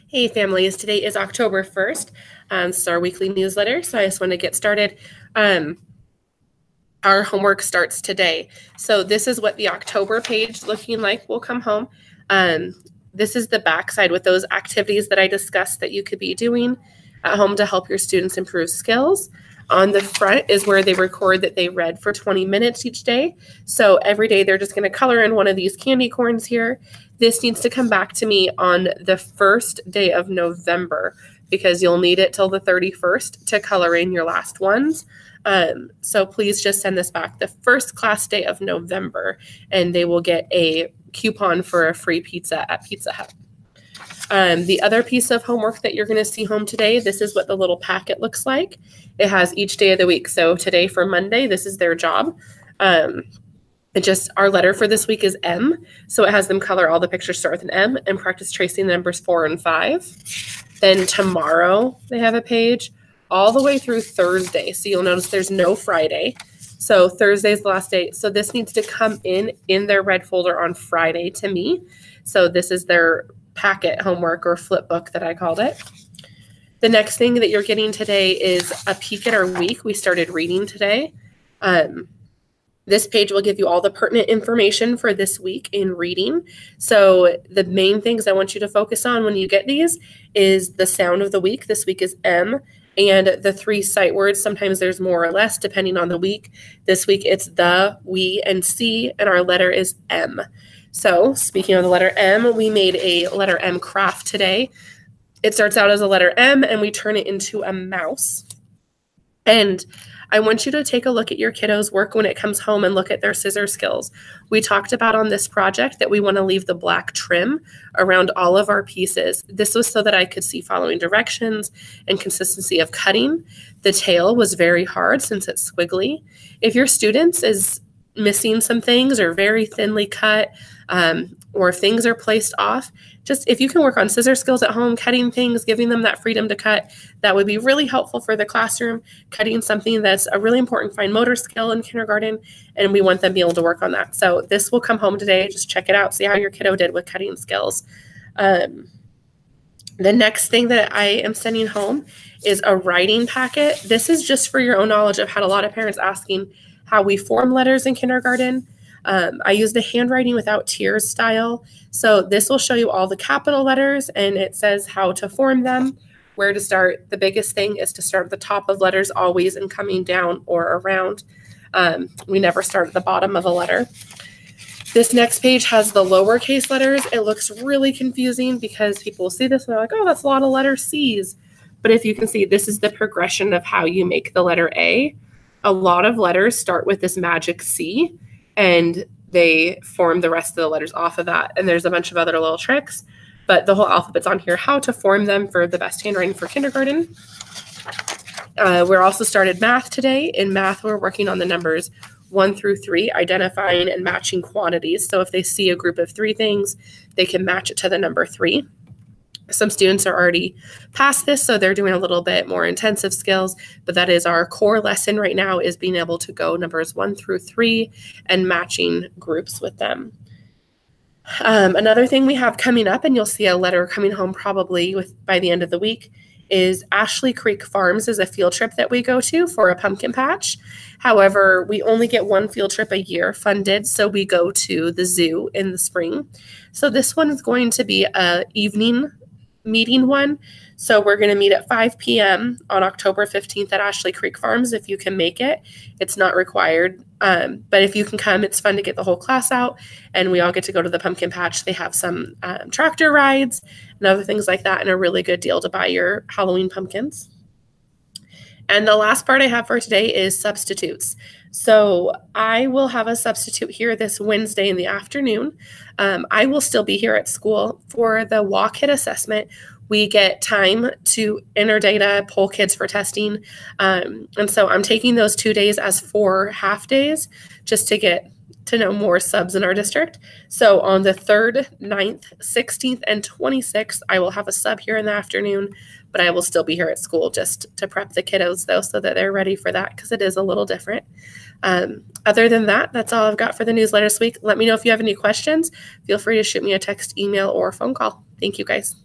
Hey families, today is October 1st. This is our weekly newsletter, so I just want to get started. Our homework starts today. So this is what the October page looking like will come home. This is the backside with those activities that I discussed that you could be doing at home to help your students improve skills. On the front is where they record that they read for 20 minutes each day. So every day they're just going to color in one of these candy corns here. This needs to come back to me on the first day of November because you'll need it till the 31st to color in your last ones. So please just send this back the first class day of November, and they will get a coupon for a free pizza at Pizza Hut. The other piece of homework that you're going to see home today, this is what the little packet looks like. It has each day of the week. So today for Monday, this is their job. Our letter for this week is M. So it has them color all the pictures start with an M and practice tracing the numbers 4 and 5. Then tomorrow they have a page all the way through Thursday. So you'll notice there's no Friday. So Thursday is the last day. So this needs to come in their red folder on Friday to me. So this is their packet homework or flip book that I called it. The next thing that you're getting today is a peek at our week. We started reading today. This page will give you all the pertinent information for this week in reading. So the main things I want you to focus on when you get these is the sound of the week. This week is M, and the 3 sight words. Sometimes there's more or less depending on the week. This week it's the, we, and C, and our letter is M. So speaking of the letter M, we made a letter M craft today. It starts out as a letter M, and we turn it into a mouse. And I want you to take a look at your kiddos' work when it comes home and look at their scissor skills. We talked about on this project that we want to leave the black trim around all of our pieces. This was so that I could see following directions and consistency of cutting. The tail was very hard since it's squiggly. If your students is missing some things or very thinly cut, or if things are placed off, just if you can work on scissor skills at home, cutting things, giving them that freedom to cut, that would be really helpful for the classroom, cutting something that's a really important fine motor skill in kindergarten, and we want them to be able to work on that. So this will come home today. Just check it out, see how your kiddo did with cutting skills. The next thing that I am sending home is a writing packet. This is just for your own knowledge. I've had a lot of parents asking how we form letters in kindergarten. I use the handwriting without tears style. So this will show you all the capital letters, and it says how to form them, where to start. The biggest thing is to start at the top of letters always and coming down or around. We never start at the bottom of a letter. This next page has the lowercase letters. It looks really confusing because people see this and they're like, oh, that's a lot of letter C's. But if you can see, this is the progression of how you make the letter A. A lot of letters start with this magic C, and they form the rest of the letters off of that. And there's a bunch of other little tricks, but the whole alphabet's on here, how to form them for the best handwriting for kindergarten. We're also started math today. In math, we're working on the numbers 1 through 3, identifying and matching quantities. So if they see a group of 3 things, they can match it to the number 3. Some students are already past this, so they're doing a little bit more intensive skills, but that is our core lesson right now, is being able to go numbers 1 through 3 and matching groups with them. Another thing we have coming up, and you'll see a letter coming home probably by the end of the week, is Ashley Creek Farms is a field trip that we go to for a pumpkin patch. However, we only get 1 field trip a year funded, so we go to the zoo in the spring. So this one is going to be an evening meeting one. So we're going to meet at 5 p.m. on October 15th at Ashley Creek Farms if you can make it. It's not required, but if you can come, it's fun to get the whole class out, and we all get to go to the pumpkin patch. They have some tractor rides and other things like that, and a really good deal to buy your Halloween pumpkins. And the last part I have for today is substitutes. So I will have a substitute here this Wednesday in the afternoon. I will still be here at school for the walk hit assessment. We get time to enter data, poll kids for testing. And so I'm taking those 2 days as 4 half days just to get to know more subs in our district. So on the 3rd, 9th, 16th, and 26th, I will have a sub here in the afternoon, but I will still be here at school just to prep the kiddos, though, so that they're ready for that, because it is a little different. Other than that, that's all I've got for the newsletter this week. Let me know if you have any questions. Feel free to shoot me a text, email, or phone call. Thank you, guys.